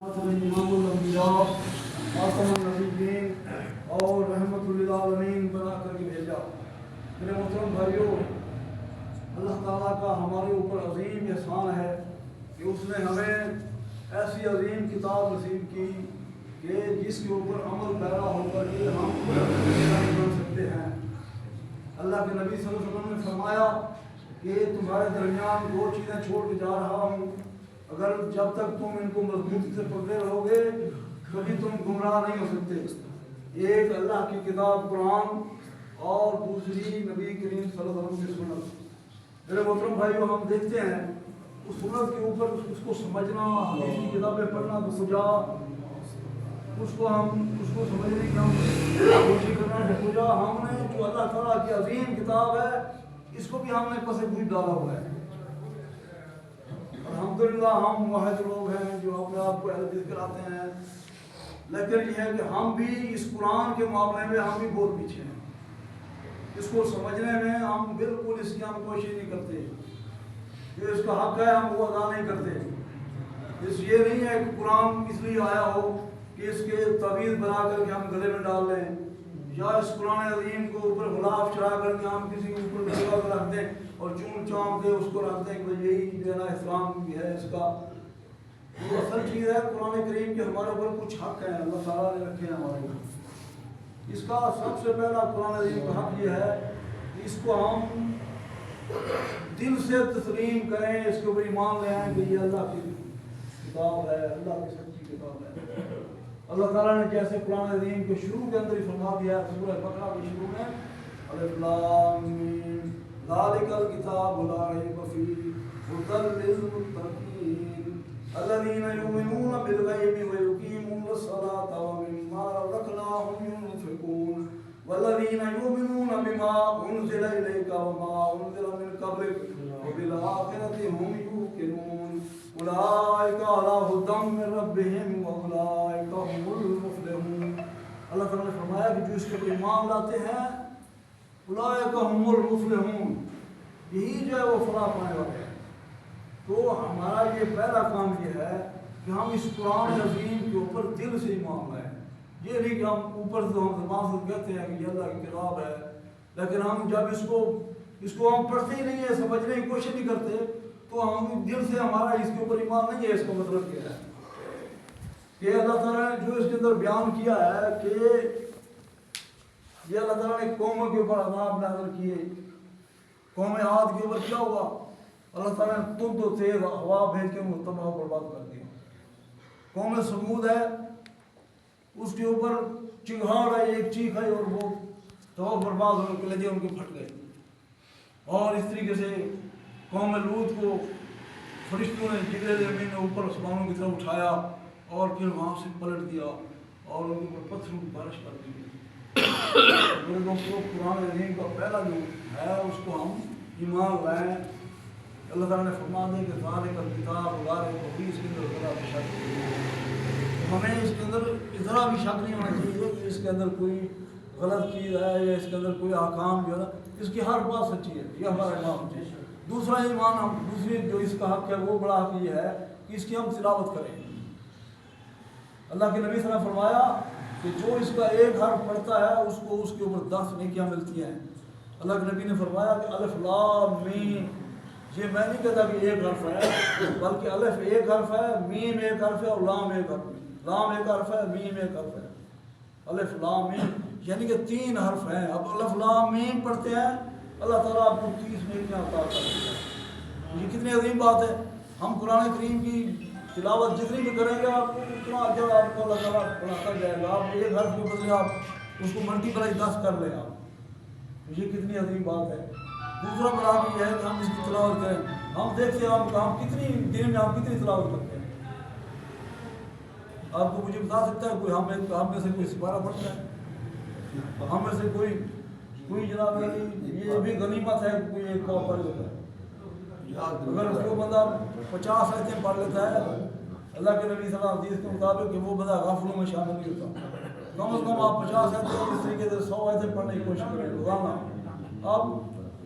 امام الانبیاء خاتم النبیین اور رحمت للعالمین بنا کر کے بھیجا۔ میرے محترم بھائیوں، اللہ تعالیٰ کا ہمارے اوپر عظیم احسان ہے کہ اس نے ہمیں ایسی عظیم کتاب نصیب کی کہ جس کے اوپر عمل پیرا ہو کر کے ہم بن سکتے ہیں۔ اللہ کے نبی صلی اللہ علیہ وسلم نے فرمایا کہ تمہارے درمیان دو چیزیں چھوڑ کے جا رہا ہوں، اگر جب تک تم ان کو مضبوطی سے پکڑے رہو گے کبھی تم گمراہ نہیں ہو سکتے۔ ایک اللہ کی کتاب قرآن اور دوسری نبی کریم صلی اللہ علیہ وسلم کی سنت۔ میرے محترم بھائیوں، ہم دیکھتے ہیں اس سنت کے اوپر اس کو سمجھنا، حدیث کی کتابیں پڑھنا تو کجا اس کو سمجھنے کی ہم کوشش کرنا ہے کجا ہم نے جو اللہ تعالیٰ کی عظیم کتاب ہے اس کو بھی ہم نے پس پوچھ ڈالا ہوا ہے۔ الحمدللہ ہم موحد لوگ ہیں جو اپنے آپ کو اہل حدیث کراتے ہیں، لیکن یہ ہے کہ ہم بھی اس قرآن کے معاملے میں ہم بھی بہت پیچھے ہیں۔ اس کو سمجھنے میں ہم بالکل اس کی ہم کوشش نہیں کرتے، جو اس کا حق ہے ہم وہ ادا نہیں کرتے۔ اس یہ نہیں ہے کہ قرآن اس لیے آیا ہو کہ اس کے تعویذ بنا کر کے ہم گلے میں ڈال لیں، یا اس قرآن عظیم کو اوپر غلاف چڑھا کر کے ہم کسی کے اوپر جگہ پر رکھ دیں اور چون چاند دے اس کو رکھ دیں کہ یہی جو ہے نا اسلام بھی ہے۔ اس کا جو اصل چیز ہے قرآن کریم کے ہمارے اوپر کچھ حق ہیں، اللہ تعالیٰ نے رکھے ہیں ہمارے اوپر۔ اس کا سب سے پہلا قرآن عظیم کا حق یہ ہے کہ اس کو ہم دل سے تسلیم کریں، اس کے اوپر ایمان لے آئیں کہ یہ اللہ کی کتاب ہے، اللہ کی سچی کتاب ہے۔ اللہ تعالیٰ نے جیسے قرآن عظیم کے شروع کے اندر ہی فرما دیا ہے، سورہ بقرہ کے شروع میں الف لام میم ذالک الکتاب لا ریب فیہ ھدی للمتقین الذین یؤمنون بالغیب ویقیمون الصلاۃ ومما رزقناہم ينفقون والذین یؤمنون بما انزل الیک وما انزل من قبلک وبالآخرۃ ھم یوقنون اولئک علی ھدی من ربہم واولئک ھم المفلحون۔ اللہ تعالیٰ نے فرمایا کہ جو اس کے ایمان لاتے ہیں اولئک ھم المفلحون، یہی جو ہے وہ فلاح پانے والے ہیں۔ تو ہمارا یہ پہلا کام یہ ہے کہ ہم اس قرآن عظیم کے اوپر دل سے ایمان لائیں۔ یہ نہیں کہ ہم اوپر سے ہم زبان سے کہتے ہیں کہ یہ اللہ کی کتاب ہے، لیکن ہم جب اس کو ہم پڑھتے ہی نہیں ہیں، سمجھنے کی کوشش نہیں کرتے، تو ہم دل سے ہمارا اس کے اوپر ایمان نہیں ہے۔ اس کا مطلب کیا ہے کہ اللہ تعالیٰ نے جو اس کے اندر بیان کیا ہے کہ یہ اللہ تعالیٰ نے قوموں کے اوپر عذاب نازل کیے۔ قوم عاد کے اوپر کیا ہوا؟ اللہ تعالیٰ نے تند و تیز ہوا بھیج کے انہیں تباہ و برباد کر دیا۔ قوم سمود ہے، اس کے اوپر چنگھاڑ ہے، ایک چیخ ہے اور وہ تباہ برباد ہونے کے لیے ان کے پھٹ گئے۔ اور اس طریقے سے قوم لوط کو فرشتوں نے جگرے زمین میں اوپر آسمانوں کی طرف اٹھایا اور پھر وہاں سے پلٹ دیا اور ان کے اوپر پتھروں کی بارش کر دی۔ میرے دوستوں، قرآن عظیم کا پہلا جو ہے اس کو ہم ایمان لائیں۔ اللہ تعالیٰ نے فرما دیا کہ ذالک الکتاب لا ریب فیہ، اس کے اندر ذرا بھی شک نہیں۔ ہمیں اس کے اندر ذرا بھی شک نہیں ہونا چاہیے کہ اس کے اندر کوئی غلط چیز ہے یا اس کے اندر کوئی احکام جو ہے نا، اس کی ہر بات سچی ہے۔ یہ ہمارا ایمان ہے۔ دوسرا ایمان ہم دوسری جو اس کا حق ہے وہ بڑا حق یہ ہے کہ اس کی ہم تلاوت کریں۔ اللہ کے نبی صلی اللہ علیہ وسلم نے فرمایا کہ جو اس کا ایک حرف پڑھتا ہے اس کو اس کے اوپر 10 نیکیاں ملتی ہیں۔ اللہ کے نبی نے فرمایا کہ الف لام میم، یہ میں نہیں کہتا کہ ایک حرف ہے، بلکہ الف ایک حرف ہے، میم ایک حرف ہے اور لام ایک حرف ہے۔ لام ایک حرف ہے، میم ایک حرف ہے، الف لام میم یعنی کہ 3 حرف ہیں۔ اب الف لام میم پڑھتے ہیں، اللہ تعالیٰ آپ کو 30 نیکیاں عطا کرے گا۔ یہ کتنی عظیم بات ہے۔ ہم قرآن کریم کی تلاوت جتنی بھی کریں گے آپ کو اتنا اجر آپ کو اللہ تعالیٰ بڑھاتا جائے گا۔ آپ ایک حرف کے بدلے آپ اس کو ملٹی پلائی 10 کر لیں آپ۔ یہ کتنی عظیم بات ہے۔ دوسرا بڑا بھی ہے کہ ہم اس کی تلاوت کریں۔ ہم دیکھتے ہیں ہم کتنی دن میں ہم کتنی تلاوت کرتے ہیں۔ آپ کو مجھے بتا سکتا ہے کوئی ہم میں سے کوئی سپارہ پڑھتا ہے؟ ہم میں سے کوئی جناب یہ بھی غنیمت ہے کہ کوئی ایک پڑھ لیتا ہے۔ اگر اس کو بندہ 50 آیتیں پڑھ لیتا ہے، اللہ کے نبی صلی اللہ علیہ وسلم کے مطابق کہ وہ بندہ غافلوں میں شامل نہیں ہوتا۔ کم از کم آپ 50 آیتیں اس طریقے سے 100 آیتیں پڑھنے کی کوشش کریں روزانہ۔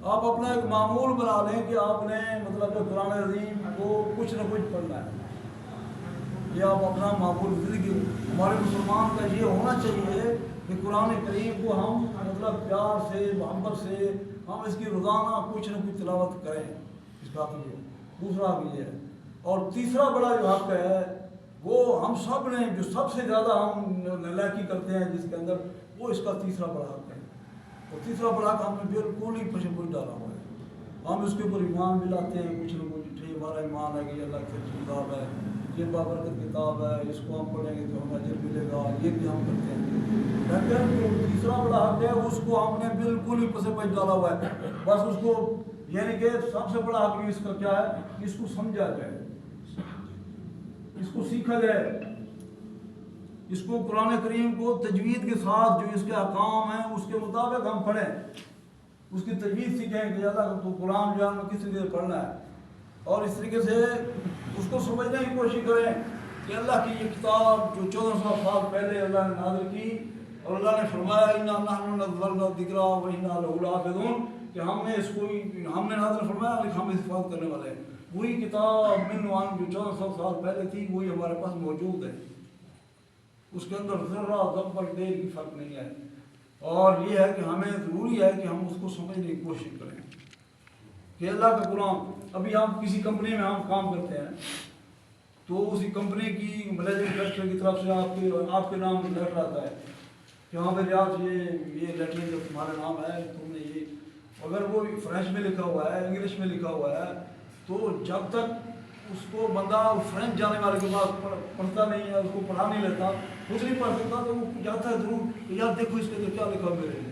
آپ اپنا ایک معمول بنا لیں کہ آپ نے مطلب قرآن عظیم کو کچھ نہ کچھ پڑھنا ہے۔ یہ آپ اپنا معقول زندگی ہمارے مسلمان کا یہ ہونا چاہیے کہ قرآن کریم کو ہم مطلب پیار سے محبت سے ہم اس کی روزانہ کچھ نہ کچھ تلاوت کریں اس کا حق یہ دوسرا بھی یہ ہے. اور تیسرا بڑا جو حق ہے وہ ہم سب نے جو سب سے زیادہ ہم نالائکی کرتے ہیں جس کے اندر وہ اس کا تیسرا بڑا حق ہے. اور تیسرا بڑا حق ہم نے بالکل ہی پشے پوش ڈالا ہوا ہے. ہم اس کے اوپر ایمان بھی لاتے ہیں کچھ نہ کچھ ٹھیک ہمارا ایمان ہے کہ اللہ کی سچی کتاب ہے یہ بابرکت کتاب ہے اس کو ہم پڑھیں گے تو ہمیں اجر ملے گا یہ بھی ہم کرتے ہیں. لیکن جو تیسرا بڑا حق ہے اس کو ہم نے بالکل ہی پسے پش ڈالا ہوا ہے. بس اس کو یعنی کہ سب سے بڑا حق اس کا کیا ہے کہ اس کو سمجھا جائے اس کو سیکھا جائے اس کو قرآن کریم کو تجوید کے ساتھ جو اس کے احکام ہیں اس کے مطابق ہم پڑھیں اس کی تجوید سیکھیں کہ اللہ تو قرآن جو ہے کس طریقے سے پڑھنا ہے اور اس طریقے سے اس کو سمجھنے کی کوشش کریں کہ اللہ کی یہ کتاب جو 1400 سال پہلے اللہ نے نازل کی اور اللہ نے فرمایا اِنَّا نَحْنُ نَزَّلْنَا الذِّكْرَ وَإِنَّا لَهُ لَحَافِظُونَ کہ ہم نے اس کو ہم نے نازل فرمایا لیکن ہم اس حفاظت کرنے والے ہیں. وہی کتاب من وان جو 1400 سال پہلے تھی وہی ہمارے پاس موجود ہے. اس کے اندر ذرہ ضبط دیر کی فرق نہیں ہے. اور یہ ہے کہ ہمیں ضروری ہے کہ ہم اس کو سمجھنے کی کوشش کریں کہ اللہ کا قرآن. ابھی ہم کسی کمپنی میں ہم کام کرتے ہیں تو اسی کمپنی کی مینیجنگ ڈائریکٹر کی طرف سے آپ کے نام لیٹر آتا ہے کہ ہاں بھائی آپ یہ لیٹر جو تمہارا نام ہے تم نے یہ اگر وہ فرینچ میں لکھا ہوا ہے انگلش میں لکھا ہوا ہے تو جب تک اس کو بندہ فرینچ جانے والے کے بعد پڑھتا نہیں ہے اس کو پڑھا نہیں لیتا خود نہیں پڑھ سکتا تو وہ جاتا ہے ضرور کہ یار دیکھو اس کے اندر کیا لکھا میرے لیے.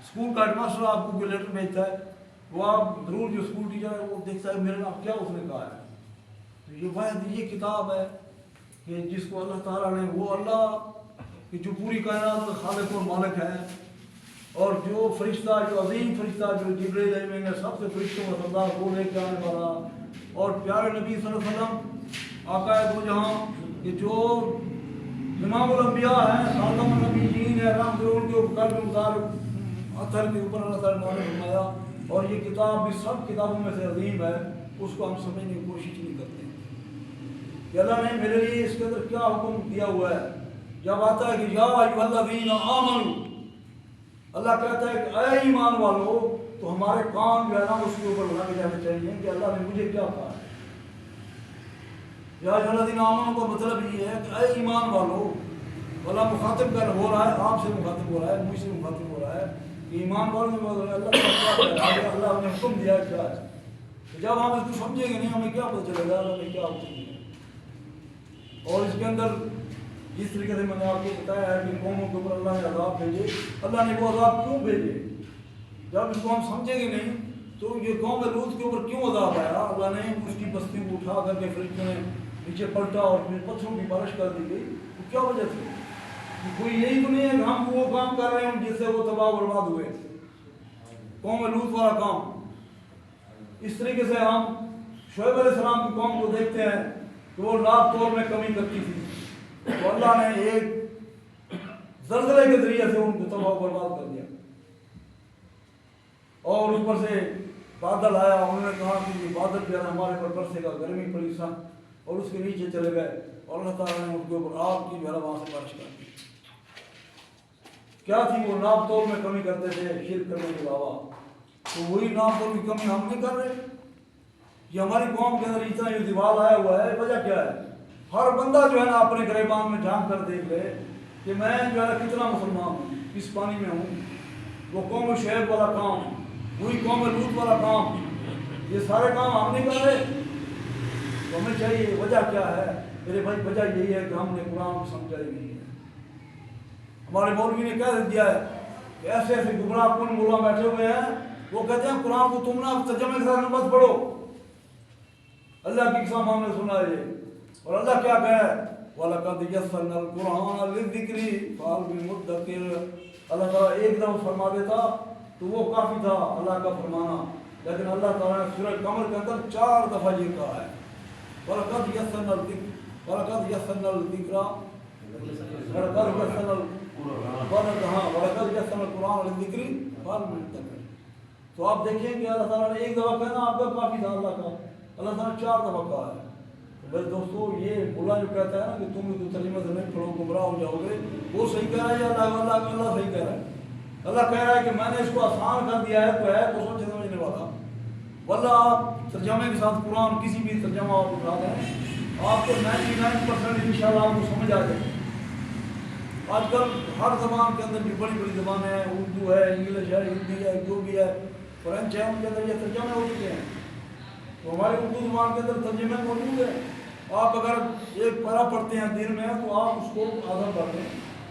اسکول کا ہیڈ ماسٹر آپ کو کوئی لیٹر بھیجتا ہے وہ آپ ضرور جو اسکول ٹیچر ہے وہ دیکھتا ہے میرے نام کیا اس نے کہا ہے. تو یہ واحد یہ کتاب ہے کہ جس کو اللہ تعالیٰ نے وہ اللہ کہ جو پوری کائنات کا خالق اور مالک ہے اور جو فرشتہ جو عظیم فرشتہ جو جبرائیل امین ہے سب سے فرشتوں کا سردار وہ لے کے آنے والا اور پیارے نبی صلی اللہ علیہ وسلم آقا دو جہاں کہ جو امام الانبیاء ہیں خاتم النبیین ہے رحمت اللہ کے قلب مطابق اثر کے اوپر اللہ تعالیٰ نے فرمایا. اور یہ کتاب بھی سب کتابوں میں سے عظیم ہے اس کو ہم سمجھنے کی کوشش نہیں کرتے کہ اللہ نے میرے لیے اس کے اندر کیا حکم دیا ہوا ہے. جب آتا ہے کہ یا ایھا الذین آمنوا اللہ کہتا ہے کہ اے ایمان والو تو ہمارے کام جو ہے نا اس کے اوپر لگے جانے چاہیے کہ اللہ نے مجھے کیا کہا ہے. یا ایھا الذین آمنوا کا مطلب یہ ہے کہ اے ایمان والو اللہ مخاطب کر ہو رہا ہے آپ سے مخاطب ہو رہا ہے مجھ سے مخاطب ہو رہا ہے کہ ایمان والوں میں اللہ کا اللہ نے حکم دیا ہے کیا ہے. جب ہم اس کو سمجھیں گے نہیں ہمیں کیا پتہ چلے گا اللہ نے کیا حکم دیا. اور اس کے اندر جس طریقے سے میں نے آپ کو بتایا ہے کہ قوموں کے اوپر اللہ نے عذاب بھیجے اللہ نے وہ عذاب کیوں بھیجے جب اس کو ہم سمجھیں گے نہیں تو یہ قوم لوط کے اوپر کیوں عذاب آیا. اللہ نے اس کی بستی کو اٹھا کر کے فرشتوں نے نیچے پلٹا اور پھر پتھروں کی بارش کر دی گئی. تو کیا وجہ تھی کوئی یہی تو نہیں ہے کہ ہم وہ کام کر رہے ہیں جس سے وہ تباہ برباد ہوئے قوم لوط والا کام. اس طریقے سے ہم شعیب علیہ السلام کی قوم کو دیکھتے ہیں کہ وہ لاکھ طور میں کمی کرتی تھی تو اللہ نے ایک زلزلے کے ذریعے سے ان کو تباہ برباد کر دیا. اور اوپر سے بادل آیا انہوں نے کہا کہ یہ بادل جو ہے ہمارے پر برسے گا گرمی پڑی سا اور اس کے نیچے چلے گئے اور اللہ تعالیٰ نے ان کے اوپر آگ کی جو ہے وہاں سے بارش کر دی. کیا تھی وہ ناپ تول میں کمی کرتے تھے شرک کرنے کے علاوہ. تو وہی ناپ تول کی کمی ہم نہیں کر رہے. یہ ہماری قوم کے اندر اتنا یہ دیوال آیا ہوا ہے وجہ کیا ہے. ہر بندہ جو ہے نا اپنے گریبان میں جھانک کر دیکھ لے کہ میں جو ہے کتنا مسلمان ہوں کس پانی میں ہوں. وہ قوم شعیب والا کام وہی قوم لوط والا کام یہ سارے کام ہم نہیں کر رہے. تو ہمیں چاہیے وجہ کیا ہے میرے بھائی. وجہ یہی ہے کہ ہم نے قرآن کو سمجھا ہی نہیں ہے. ہمارے مولوی نے کہہ دیا ہے کہ ایسے ایسے گمراہ کن مولا بیٹھے ہوئے ہیں وہ کہتے ہیں قرآن کو تم نہ ترجمے کے ساتھ مت پڑھو. اللہ کی قسم ہم نے سنا ہے اور اللہ کیا کہہ ہے وَلَقَدْ يَسَّرْنَا الْقُرْآنَ لِلذِّكْرِ فَهَلْ مِن مُدَّكِرٍ. اللہ تعالیٰ ایک دم فرما دیتا تو وہ کافی تھا اللہ کا فرمانا. لیکن اللہ تعالیٰ نے سورہ قمر کے اندر 4 دفعہ یہ کہا ہے وَلَقَدْ يَسَّرْنَا الذِّكْرَ وَلَقَدْ يَسَّرْنَا الذِّكْرَ وَلَقَدْ يَسَّرْنَا الْقُرْآنَ لِلذِّكْرِ فَهَلْ مِن مُدَّكِرٍ. تو آپ دیکھیں کہ اللہ تعالیٰ نے ایک دفعہ کہنا آپ کا کافی تھا اللہ کا. اللہ تعالیٰ نے 4 دفعہ کہا ہے میرے دوستو یہ بلا جو کہتا ہے نا کہ تم تو ترجمہ سے نہیں پڑھو گمراہ ہو جاؤ گے، وہ صحیح کہہ رہا ہے یا اللہ صحیح کہہ رہا ہے؟ اللہ کہہ رہا ہے کہ میں نے اس کو آسان کر دیا ہے تو سوچ سمجھنے والا۔ واللہ آپ ترجمے کے ساتھ قرآن کسی بھی ترجمہ آپ اٹھا دیں، آپ کو 99% انشاءاللہ آپ کو سمجھ آ جائے۔ آج کل ہر زبان کے اندر جو بڑی بڑی زبانیں ہیں، اردو ہے، انگلش ہے، ہندی ہے، جو بھی ہے، فرینچ ہے، ان کے اندر یہ ترجمے ہو چکے ہیں۔ تو ہماری اردو زبان کے اندر ترجمے موجود ہیں۔ آپ اگر ایک پیرا پڑھتے ہیں دن میں تو آپ اس کو آدھا پڑھیں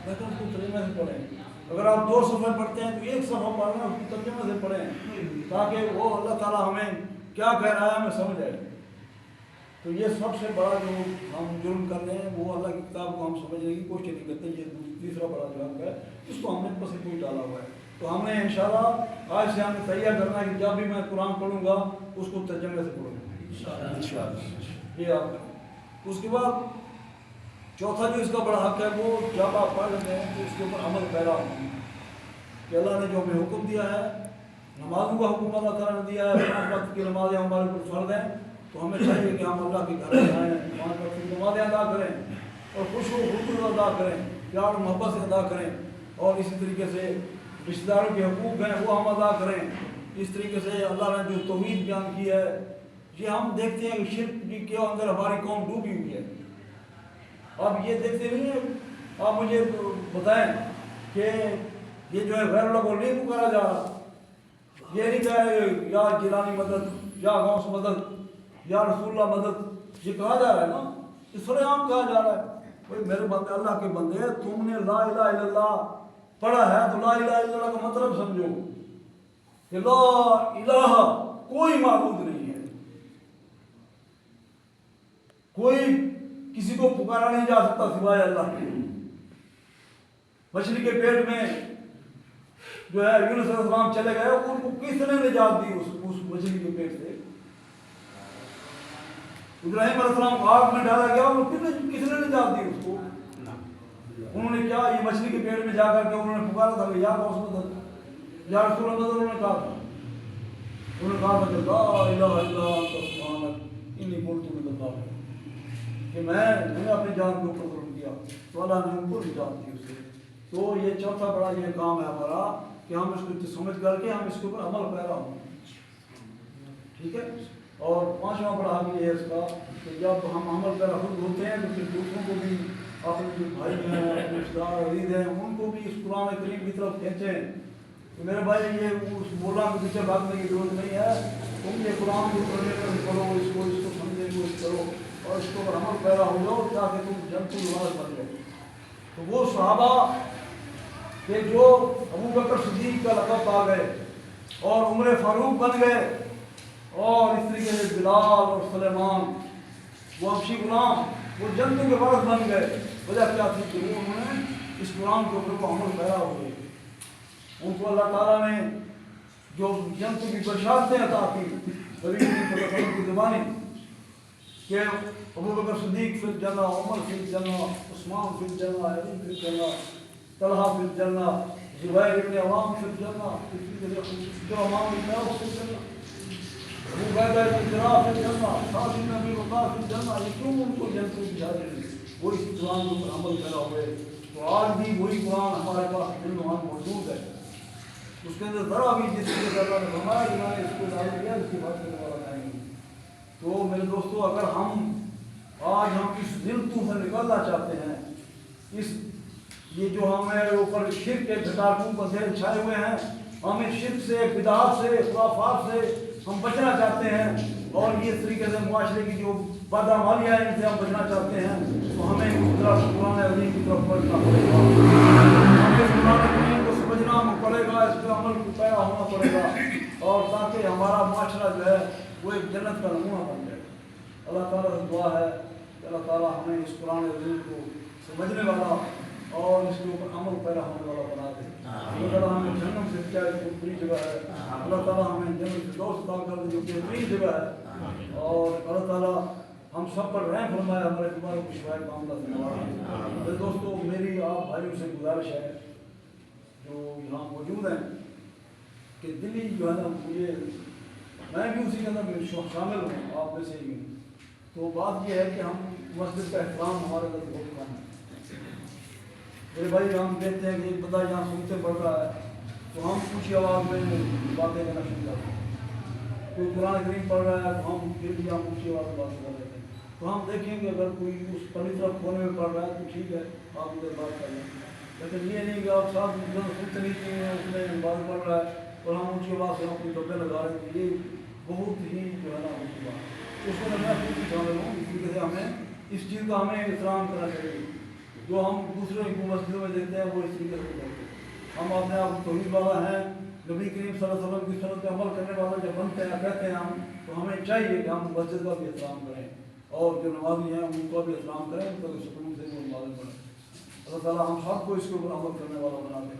لیکن اس کو ترجمے سے پڑھیں۔ اگر آپ 2 صفحے پڑھتے ہیں تو 1 صفحہ پڑھ لیں، اس کو ترجمے سے پڑھیں تاکہ وہ اللہ تعالیٰ ہمیں کیا کہہ رہا ہے ہمیں سمجھ آئے۔ تو یہ سب سے بڑا جو ہم جرم کر رہے ہیں وہ اللہ کی کتاب کو ہم سمجھنے کی کوشش نہیں کرتے۔ یہ تیسرا بڑا جرم ہے، اس کو ہم نے پس کوئی ڈالا ہوا ہے۔ تو ہم نے انشاءاللہ آج سے ہمیں تیار کرنا ہے کہ جب بھی میں قرآن پڑھوں گا اس کو ترجمے سے پڑھوں گا انشاءاللہ۔ یہ آپ اس کے بعد چوتھا جو اس کا بڑا حق ہے وہ جب آپ پڑھ لیتے ہیں تو اس کے اوپر عمل پیرا ہوں کہ اللہ نے جو ہمیں حکم دیا ہے، نمازوں کا حکم اللہ تعالیٰ نے دیا ہے، 5 وقت کی نمازیں ہمارے اوپر فرض ہیں، تو ہمیں چاہیے کہ ہم اللہ کے گھر میں آئیں، 5 وقت کی نمازیں ادا کریں اور خوش و خرم ادا کریں، پیار و محبت سے ادا کریں، اور اسی طریقے سے رشتہ داروں کے حقوق ہیں وہ ہم ادا کریں۔ اس طریقے سے اللہ نے جو توحید بیان کی ہے، یہ ہم دیکھتے ہیں کہ شرک کے اندر ہماری قوم ڈوبی ہوئی ہے۔ اب یہ دیکھتے نہیں ہیں، آپ مجھے بتائیں کہ یہ جو ہے غیر اللہ کو نہیں پکارا جا رہا، یہ نہیں کہا ہے یا جیلانی مدد یا غوث مدد یا رسول اللہ مدد، یہ کہا جا رہا ہے نا، اس طرح عام کہا جا رہا ہے بھائی میرے بندے اللہ کے بندے، تم نے لا الہ الا اللہ پڑھا ہے تو لا الہ الا اللہ کا مطلب سمجھو کہ لا الہ کوئی معبود نہیں ہے، کوئی کسی کو پکارا نہیں جا سکتا سوائے اللہ کے۔ مچھلی کے پیٹ میں جو ہے یونس علیہ السلام چلے گئے، ان کو کس نے نجات دی اس مچھلی کے پیٹ سے؟ ابراہیم علیہ السلام کو آگ میں ڈالا گیا، کس نے نجات دی اس کو؟ انہوں نے کیا یہ مچھلی کے پیٹ میں جا کر کے انہوں نے پکارا تھا کہ یا غوث مدد یا رسول مدد، انہوں نے کہا تھا کہ لا الہ الا انت سبحانک انی کنت من الظالمین، کہ میں نے اپنی جان کے اوپر ظلم کیا، تو اللہ نے ان کو نجات دی اس سے۔ تو یہ چوتھا بڑا یہ کام ہے ہمارا کہ ہم اس کو سمجھ کر کے ہم اس کے اوپر عمل پیرا ہوں، ٹھیک ہے۔ اور 5واں بڑا حق یہ ہے اس کا کہ جب ہم عمل پیرا خود ہوتے ہیں تو پھر دوسروں کو بھی، اپنے جو بھائی ہیں، اپنے رشتہ دار عزیز ہیں، ان کو بھی اس قرآن کریم کی طرف کھینچیں کہ میرے بھائی یہ اس مولا کے پیچھے بھاگنے کی ضرورت نہیں ہے، تم یہ قرآن کو پڑھنے کا پڑھو، اس کو سمجھنے کی کوشش کرو اور اس کو عمل پیرا ہو جاؤ تاکہ تم جنت الواز بن جاؤ۔ تو وہ صحابہ کہ جو ابو بکر صدیق کا لقب پا گئے اور عمر فاروق بن گئے، اور اس طریقے سے بلال اور سلیمان وہ حبشی غلام وہ جنتوں کے وارث بن گئے، وجہ کیا تھی کہ وہ انہوں نے اس قرآن کے اوپر کو عمل پیرا ہو گئے۔ ان کو اللہ تعالیٰ نے جو جنتوں کی بشارتیں عطا کی نبی کریم صلی اللہ علیہ وسلم کی زبانی کہ ابو بکر صدیق فی الجنہ، عمر فی الجنہ، عثمان فی الجنہ، علی فی الجنہ، طلحہ فی الجنہ، زبیر ابن عوام فی الجنہ، جو امام ابن عوف فی الجنہ، ابو عبیدہ بن جراح فی الجنہ، سعد بن ابی وقاص فی الجنہ، یہ کیوں ان کو جنتوں کی بشارتیں دی؟ وہ اس قرآن کے اوپر عمل پیرا ہوئے۔ تو آج بھی وہی قرآن ہمارے پاس دل و ذہن موجود ہے، اس کے اندر ذرا بھی جس طریقے سے اللہ نے فرمایا کہ میں نے اس کو ڈال دیا اس کی بات کرنے والا نہیں۔ تو میرے دوستو اگر ہم آج اس ذلتوں سے نکلنا چاہتے ہیں، یہ جو ہمیں اوپر شرک کے گھٹاٹوں پر ذہن چھائے ہوئے ہیں، ہم اس شرک سے، بدعات سے، خرافات سے ہم بچنا چاہتے ہیں، اور یہ اس طریقے سے معاشرے کی جو بدعمالیاں ہیں ان سے ہم بچنا چاہتے ہیں، تو ہمیں اس طرف قرآن عظیم کی طرف بڑھنا پڑے گا، ہمیں قرآن عظیم کو سمجھنا پڑے گا، اس پہ عمل کو پیرا ہونا پڑے گا، اور تاکہ ہمارا معاشرہ جو ہے وہ ایک جنت کا نمونہ بن جائے۔ اللہ تعالیٰ سے دعا ہے کہ اللہ تعالیٰ ہمیں اس قرآن عظیم کو سمجھنے والا اور اس کے اوپر عمل پیرا ہونے والا بنا دے۔ اللہ تعالیٰ ہمیں جنم سے کیا بہترین جگہ ہے، اللہ تعالیٰ ہمیں جنم سے دوست عطا کر دے جو بہترین جگہ ہے، اور اللہ تعالیٰ ہم سب پر رحم فرمائے، ہمارے بیماروں کو شفائے کاملہ فرمائے۔ میرے دوستو میری آپ بھائیوں سے گزارش ہے جو یہاں موجود ہیں کہ دلی جو ہے نا، مجھے میں بھی اسی کے اندر شامل ہوں، آپ میں سے ہی ہوں، تو بات یہ ہے کہ ہم مسجد کا احترام ہمارے گھر بہت کم ہے. میرے بھائی ہم دیکھتے ہیں کہ ایک بندہ یہاں سنتے پڑھ رہا ہے تو ہم اونچی آواز میں باتیں کرنا شروع کرتے ہیں. کوئی قرآن کریم پڑھ رہا ہے تو ہم پھر بھی ہم اونچی آواز میں بات کر رہے ہیں. تو ہم دیکھیں گے اگر کوئی اس پلی طرف کونے میں پڑھ رہا ہے تو ٹھیک ہے آپ ادھر بات کر لیں, لیکن یہ نہیں کہ آپ ساتھ جو سنتے نہیں ہیں اس میں بات پڑھ رہا ہے اور ہم اونچی آواز سے ہم کوئی ڈبے لگا رہے ہیں. یہ بہت ہی جو ہے نا اونچی بات ہے. اس کو میں خود بھی شامل ہوں. اسی طرح ہمیں اس چیز کا ہمیں احترام کرنا چاہیے. جو ہم دوسرے مسجدوں میں دیکھتے ہیں وہ اس طریقے سے کرتے ہیں. ہم اپنے آپ کو توحید والا ہیں, نبی کریم صلی اللہ علیہ وسلم کی سنت پہ عمل کرنے والا جب بنتے ہیں کہتے ہیں ہم, تو ہمیں چاہیے کہ ہم مسجد کا بھی احترام کریں اور جو نمازی ہیں ان کا بھی احترام کریں, ان کو سکون سے وہ نماز پڑھیں. اللہ تعالیٰ ہم سب کو اس کے اوپر عمل کرنے والا بنا دیں.